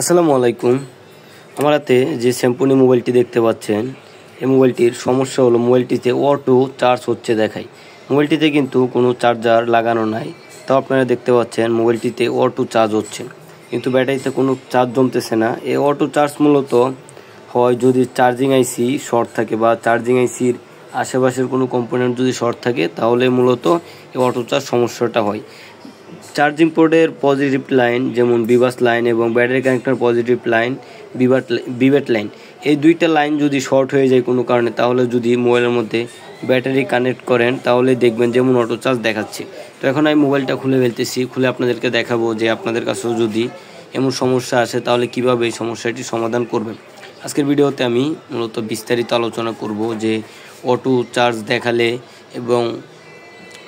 আসসালামু আলাইকুম। আমার হাতে যে স্যামসং মোবাইলটি দেখতে পাচ্ছেন, এই মোবাইলটির সমস্যা হলো মোবাইলটিতে অটো চার্জ হচ্ছে দেখায়। মোবাইলটিতে কিন্তু কোনো চার্জার লাগানো নাই, তো আপনারা দেখতে পাচ্ছেন মোবাইলটিতে অটো চার্জ হচ্ছে, কিন্তু ব্যাটারিতে কোনো চার্জ জমতেছে না। এই অটো চার্জ মূলত হয় যদি চার্জিং আইসি শর্ট থাকে বা চার্জিং আইসির আশেপাশের কোনো কম্পোনেন্ট যদি শর্ট থাকে, তাহলে মূলত এই অটো চার্জ সমস্যাটা হয়। চার্জিং পোর্টের পজিটিভ লাইন যেমন বিভাস লাইন এবং ব্যাটারি কানেক্টর পজিটিভ লাইন বিভেট লাইন, এই দুইটা লাইন যদি শর্ট হয়ে যায় কোনো কারণে, তাহলে যদি মোবাইলের মধ্যে ব্যাটারি কানেক্ট করেন তাহলে দেখবেন যেমন অটো চার্জ দেখাচ্ছে। তো এখন আমি মোবাইলটা খুলে ফেলতেছি, খুলে আপনাদেরকে দেখাবো যে আপনাদের কাছেও যদি এমন সমস্যা আসে তাহলে কীভাবে এই সমস্যাটি সমাধান করবেন। আজকের ভিডিওতে আমি মূলত বিস্তারিত আলোচনা করব যে অটো চার্জ দেখালে এবং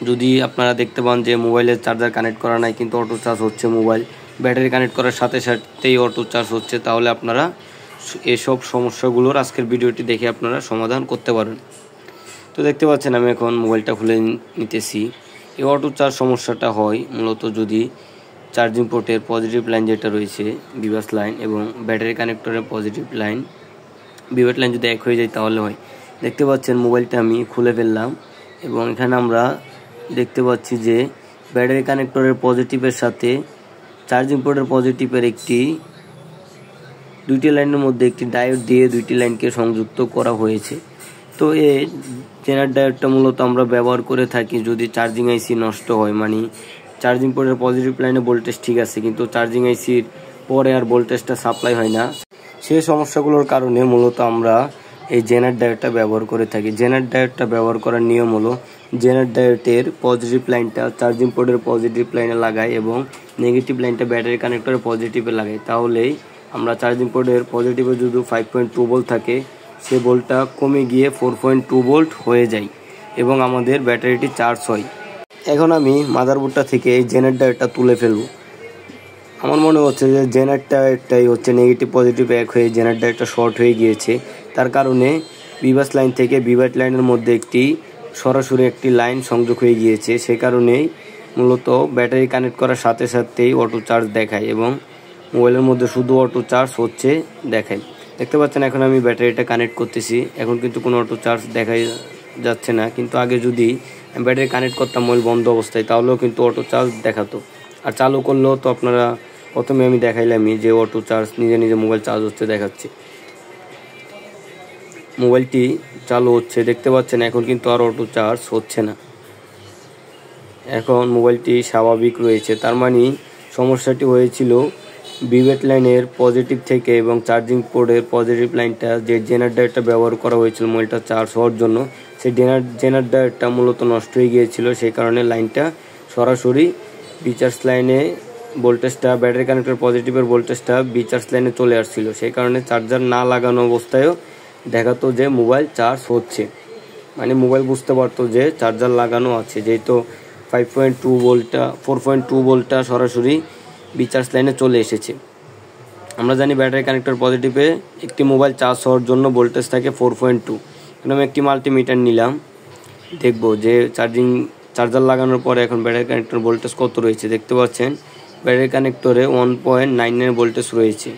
যদি আপনারা দেখতে পান যে মোবাইলের চার্জার কানেক্ট করা নাই কিন্তু অটো চার্জ হচ্ছে, মোবাইল ব্যাটারি কানেক্ট করার সাথে সাথেই অটো চার্জ হচ্ছে, তাহলে আপনারা এসব সমস্যাগুলোর আজকের ভিডিওটি দেখে আপনারা সমাধান করতে পারেন। তো দেখতে পাচ্ছেন আমি এখন মোবাইলটা খুলে নিতেছি। এই অটো চার্জ সমস্যাটা হয় মূলত যদি চার্জিং পোর্টের পজিটিভ লাইন যেটা রয়েছে বিভাস লাইন এবং ব্যাটারি কানেক্টরের পজিটিভ লাইন বিভেট লাইন যদি এক হয়ে যায় তাহলে হয়। দেখতে পাচ্ছেন মোবাইলটা আমি খুলে ফেললাম এবং এখানে আমরা দেখতে পাচ্ছি যে ব্যাটারি কানেক্টরের পজিটিভের সাথে চার্জিং পোর্টের পজিটিভের দুইটি লাইনের মধ্যে একটি ডায়োড দিয়ে দুইটি লাইনকে সংযুক্ত করা হয়েছে। তো এই জেনার ডায়োডটা মূলত আমরা ব্যবহার করে থাকি যদি চার্জিং আইসি নষ্ট হয়, মানে চার্জিং পোর্টের পজিটিভ লাইনে ভোল্টেজ ঠিক আছে কিন্তু চার্জিং আইসির পরে আর ভোল্টেজটা সাপ্লাই হয় না, সেই সমস্যাগুলোর কারণে মূলত আমরা এই জেনার ডায়োডটা ব্যবহার করে থাকি। জেনার ডায়োডটা ব্যবহার করার নিয়ম হলো জেনার ডায়োডের পজিটিভ লাইনটা চার্জিং পোর্টের পজিটিভ লাইনে লাগাই এবং নেগেটিভ লাইনটা ব্যাটারি কানেক্টরের পজিটিভে লাগাই, তাহলেই আমরা চার্জিং পোর্টের পজিটিভে যদি 5.2 ভোল্ট থাকে সে ভোল্টটা কমে গিয়ে 4.2 ভোল্ট হয়ে যায় এবং আমাদের ব্যাটারিটি চার্জ হয়। এখন আমি মাদারবোর্ডটা থেকে এই জেনার ডায়োডটা তুলে ফেলব। আমার মনে হচ্ছে যে জেনার ডায়োডটাই হচ্ছে নেগেটিভ পজিটিভ এক হয়ে জেনার ডায়োডটা শর্ট হয়ে গিয়েছে, তার কারণে বিভাস লাইন থেকে বিভেট লাইনের মধ্যে সরাসরি একটি লাইন সংযোগ হয়ে গিয়েছে, সে কারণেই মূলত ব্যাটারি কানেক্ট করার সাথে সাথেই অটো চার্জ দেখায় এবং মোবাইলের মধ্যে শুধু অটো চার্জ হচ্ছে দেখায়। দেখতে পাচ্ছেন এখন আমি ব্যাটারিটা কানেক্ট করতেছি, এখন কিন্তু কোনো অটো চার্জ দেখাই যাচ্ছে না, কিন্তু আগে যদি ব্যাটারি কানেক্ট করতাম মোবাইল বন্ধ অবস্থায় তাহলেও কিন্তু অটো চার্জ দেখাতো। আর চালু করলেও তো আপনারা প্রথমে আমি দেখাইলামই যে অটো চার্জ নিজে নিজে মোবাইল চার্জ হচ্ছে দেখাচ্ছে। মোবাইলটি চালু হচ্ছে, দেখতে পাচ্ছেন এখন কিন্তু আর অটো চার্জ হচ্ছে না, এখন মোবাইলটি স্বাভাবিক রয়েছে। তার মানে সমস্যাটি হয়েছিল বিভেট লাইনের পজিটিভ থেকে এবং চার্জিং পোর্টের পজিটিভ লাইনটা যে জেনার ডায়োডটা ব্যবহার করা হয়েছিল মোবাইলটা চার্জ হওয়ার জন্য, সেই জেনার ডায়োডটা মূলত নষ্ট হয়ে গিয়েছিল, সেই কারণে লাইনটা সরাসরি বিচার্জ লাইনে ভোল্টেজটা ব্যাটারি কানেক্টর পজিটিভের ভোল্টেজটা বিচার্জ লাইনে চলে আসছিল, সেই কারণে চার্জার না লাগানো অবস্থায়ও দেখাতো যে মোবাইল চার্জ হচ্ছে, মানে মোবাইল বুঝতে পারতো যে চার্জার লাগানো আছে, যেহেতু 5.2 ভোল্টটা 4.2 ভোল্টটা সরাসরি বিচার্জ লাইনে চলে এসেছে। আমরা জানি ব্যাটারি কানেক্টর পজিটিভে একটি মোবাইল চার্জ হওয়ার জন্য ভোল্টেজ থাকে 4.2। এখন আমি একটি মাল্টিমিটার নিলাম, দেখব যে চার্জার লাগানোর পরে এখন ব্যাটারি কানেক্টর ভোল্টেজ কত রয়েছে। দেখতে পাচ্ছেন ব্যাটারি কানেক্টরে 1.99 ভোল্টেজ রয়েছে,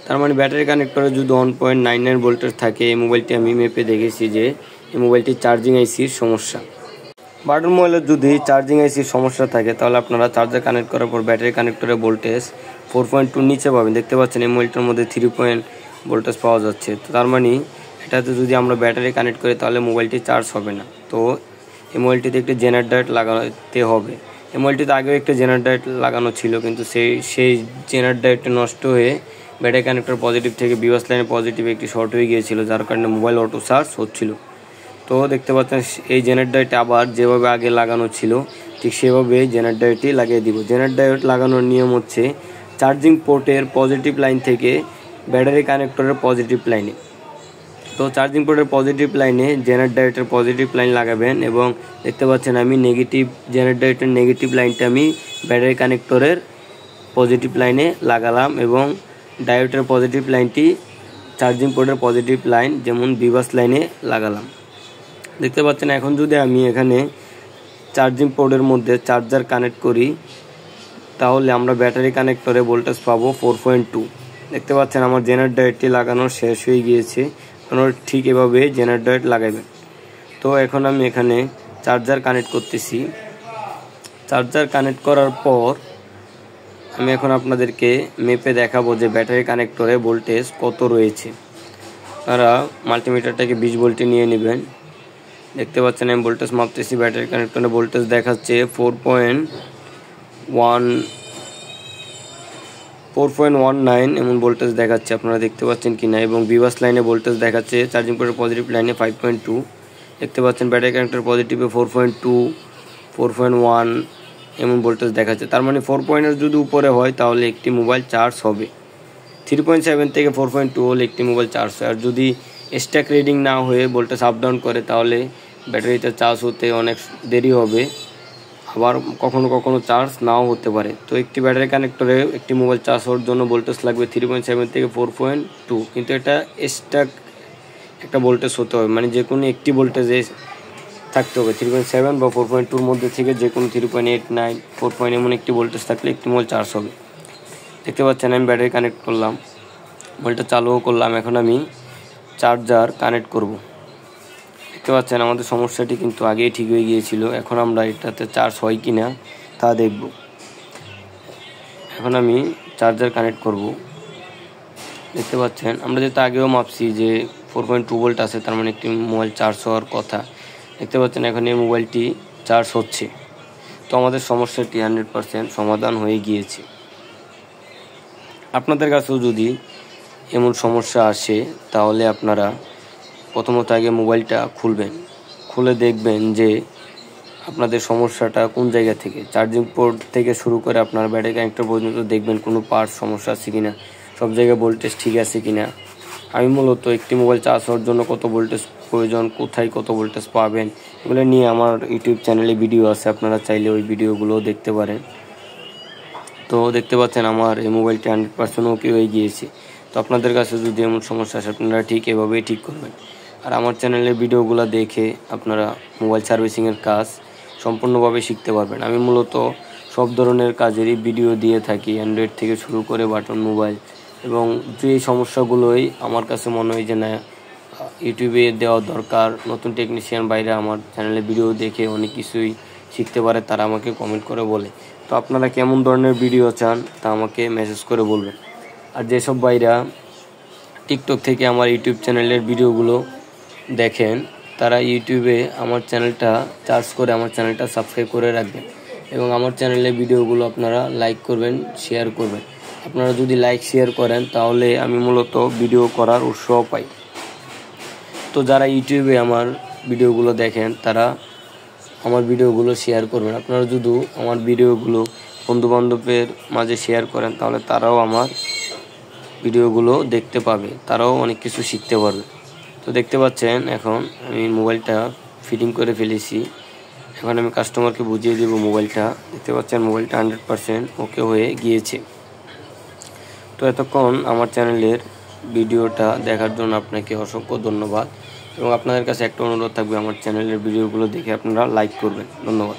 তার মানে ব্যাটারি কানেক্টরে যদি 1.99 ভোল্টেজ থাকে, এই মোবাইলটি আমি মেপে দেখেছি যে এই মোবাইলটি চার্জিং আইসির সমস্যা। বাটন মোবাইলের যদি চার্জিং আইসির সমস্যা থাকে তাহলে আপনারা চার্জার কানেক্ট করার পর ব্যাটারি কানেক্টরের ভোল্টেজ 4.2 নিচে পাবেন। দেখতে পাচ্ছেন এই মোবাইলটার মধ্যে 3 ভোল্টেজ পাওয়া যাচ্ছে, তো তার মানে এটাতে যদি আমরা ব্যাটারি কানেক্ট করি তাহলে মোবাইলটি চার্জ হবে না। তো এই মোবাইলটিতে একটি জেনার ডায়োড লাগাতে হবে। এই মোবাইলটিতে আগেও একটা জেনার ডায়োড লাগানো ছিল, কিন্তু সেই জেনার ডায়োডটা নষ্ট হয়ে ব্যাটারি কানেক্টর পজিটিভ থেকে বিভাস লাইনের পজিটিভ একটি শর্ট হয়ে গিয়েছিল, যার কারণে মোবাইল অটো চার্জ হচ্ছিল। তো দেখতে পাচ্ছেন এই জেনার ডায়োডটা আবার যেভাবে আগে লাগানো ছিল ঠিক সেভাবে জেনার ডায়োডটি লাগিয়ে দিব। জেনার ডায়োড লাগানোর নিয়ম হচ্ছে চার্জিং পোর্টের পজিটিভ লাইন থেকে ব্যাটারি কানেক্টরের পজিটিভ লাইনে, তো চার্জিং পোর্টের পজিটিভ লাইনে জেনার ডায়োডের পজিটিভ লাইন লাগাবেন এবং দেখতে পাচ্ছেন আমি জেনার ডায়োডের নেগেটিভ লাইনটা আমি ব্যাটারি কানেক্টরের পজিটিভ লাইনে লাগালাম এবং ডায়োডের পজিটিভ লাইনটি চার্জিং পোর্টের পজিটিভ লাইন যেমন বিভাস লাইনে লাগালাম। দেখতে পাচ্ছেন এখন যদি আমি এখানে চার্জিং পোর্টের মধ্যে চার্জার কানেক্ট করি তাহলে আমরা ব্যাটারি কানেক্টরে ভোল্টেজ পাবো 4.2। দেখতে পাচ্ছেন আমার জেনারেটরটি লাগানো শেষ হয়ে গিয়েছে। আপনারা ঠিক এভাবে জেনারেটর লাগাবেন। তো এখন আমি এখানে চার্জার কানেক্ট করতেছি। চার্জার কানেক্ট করার পর আমি এখন আপনাদেরকে মেপে দেখাবো যে ব্যাটারি কানেক্টরে ভোল্টেজ কত রয়েছে। আপনারা মাল্টিমিটারটাকে 20 ভোল্টে নিয়ে নেবেন। দেখতে পাচ্ছেন আমি ভোল্টেজ মাপতেছি। ব্যাটারি কানেক্টরে ভোল্টেজ দেখাচ্ছে 4.19 এমন ভোল্টেজ দেখাচ্ছে, আপনারা দেখতে পাচ্ছেন কিনা। এবং বিভাস লাইনে ভোল্টেজ দেখাচ্ছে, চার্জিং পোর্টের পজিটিভ লাইনে 5.2। দেখতে পাচ্ছেন ব্যাটারি কানেক্টর পজিটিভে 4.2, 4.1 এমন ভোল্টেজ দেখাচ্ছে। তার মানে 4 যদি উপরে হয় তাহলে একটি মোবাইল চার্জ হবে। 3.7 থেকে 4.2 হলে একটি মোবাইল চার্জ হয়। আর যদি স্ট্যাক রিডিং না হয়ে ভোল্টেজ আপ ডাউন করে তাহলে ব্যাটারিতে চার্জ হতে অনেক দেরি হবে, আবার কখনো কখনো চার্জ নাও হতে পারে। তো একটি ব্যাটারি কানেক্টরে একটি মোবাইল চার্জ হওয়ার জন্য ভোল্টেজ লাগবে 3.7 থেকে 4.2, কিন্তু এটা স্ট্যাক একটা ভোল্টেজ হতে হবে, মানে যে কোনো একটি ভোল্টেজে থাকতে হবে। 3.7 বা 4.2-র মধ্যে থেকে যে কোনো 3.8, 9, 4 এমন একটি ভোল্টেজ থাকলে একটি মোবাইল চার্জ হবে। দেখতে পাচ্ছেন আমি ব্যাটারি কানেক্ট করলাম, মোবাইলটা চালুও করলাম। এখন আমি চার্জার কানেক্ট করব। দেখতে পাচ্ছেন আমাদের সমস্যাটি কিন্তু আগেই ঠিক হয়ে গিয়েছিল। এখন আমরা এটাতে চার্জ হয় কি না তা দেখব। এখন আমি চার্জার কানেক্ট করব। দেখতে পাচ্ছেন আমরা যেটা আগেও মাপছি যে 4.2 ভোল্ট আছে, তার মানে একটি মোবাইল চার্জ হওয়ার কথা। দেখতে পাচ্ছেন এখন এই মোবাইলটি চার্জ হচ্ছে। তো আমাদের সমস্যাটি 100% সমাধান হয়ে গিয়েছে। আপনাদের কাছেও যদি এমন সমস্যা আসে তাহলে আপনারা প্রথমত আগে মোবাইলটা খুলবেন, খুলে দেখবেন যে আপনাদের সমস্যাটা কোন জায়গা থেকে। চার্জিং পোর্ট থেকে শুরু করে আপনার ব্যাটারি কানেক্টর পর্যন্ত দেখবেন কোনো পার্টস সমস্যা আছে কিনা, সব জায়গায় ভোল্টেজ ঠিক আছে কিনা। আমি মূলত একটি মোবাইল চার্জ হওয়ার জন্য কত ভোল্টেজ প্রয়োজন, কোথায় কত ভোল্টেজ পাবেন, এগুলো নিয়ে আমার ইউটিউব চ্যানেলে ভিডিও আছে, আপনারা চাইলে ওই ভিডিওগুলো দেখতে পারেন। তো দেখতে পাচ্ছেন আমার এই মোবাইলটি 100% ওকে হয়ে গিয়েছে। তো আপনাদের কাছে যদি এমন সমস্যা আসে আপনারা ঠিক এভাবেই ঠিক করবেন। আর আমার চ্যানেলের ভিডিওগুলো দেখে আপনারা মোবাইল সার্ভিসিংয়ের কাজ সম্পূর্ণভাবে শিখতে পারবেন। আমি মূলত সব ধরনের কাজেরই ভিডিও দিয়ে থাকি, অ্যান্ড্রয়েড থেকে শুরু করে বাটন মোবাইল। এবং যে সমস্যাগুলোই আমার কাছে মনে হয় যে না ইউটিউবে দেওয়া দরকার, নতুন টেকনিশিয়ান বাইরে আমার চ্যানেলে ভিডিও দেখে অনেক কিছুই শিখতে পারে, তারা আমাকে কমেন্ট করে বলে। তো আপনারা কেমন ধরনের ভিডিও চান তা আমাকে মেসেজ করে বলবেন। আর যেসব ভাইরা টিকটক থেকে আমার ইউটিউব চ্যানেলের ভিডিওগুলো দেখেন তারা ইউটিউবে আমার চ্যানেলটা সার্চ করে আমার চ্যানেলটা সাবস্ক্রাইব করে রাখবেন এবং আমার চ্যানেলের ভিডিওগুলো আপনারা লাইক করবেন, শেয়ার করবেন। আপনারা যদি লাইক শেয়ার করেন তাহলে আমি মূলত ভিডিও করার উৎসাহ পাই। তো যারা ইউটিউবে আমার ভিডিওগুলো দেখেন তারা আমার ভিডিওগুলো শেয়ার করবেন। আপনারা যদি আমার ভিডিওগুলো বন্ধুবান্ধবের মাঝে শেয়ার করেন তাহলে তারাও আমার ভিডিওগুলো দেখতে পাবে, তারাও অনেক কিছু শিখতে পারবে। তো দেখতে পাচ্ছেন এখন আমি মোবাইলটা ফিটিং করে ফেলেছি। এখন আমি কাস্টমারকে বুঝিয়ে দেব মোবাইলটা। দেখতে পাচ্ছেন মোবাইলটা 100% ওকে হয়ে গিয়েছে। তো এতক্ষণ আমার চ্যানেলের ভিডিওটা দেখার জন্য আপনাকে অসংখ্য ধন্যবাদ এবং আপনাদের কাছে একটা অনুরোধ থাকবে আমার চ্যানেলের ভিডিওগুলো দেখে আপনারা লাইক করবেন। ধন্যবাদ।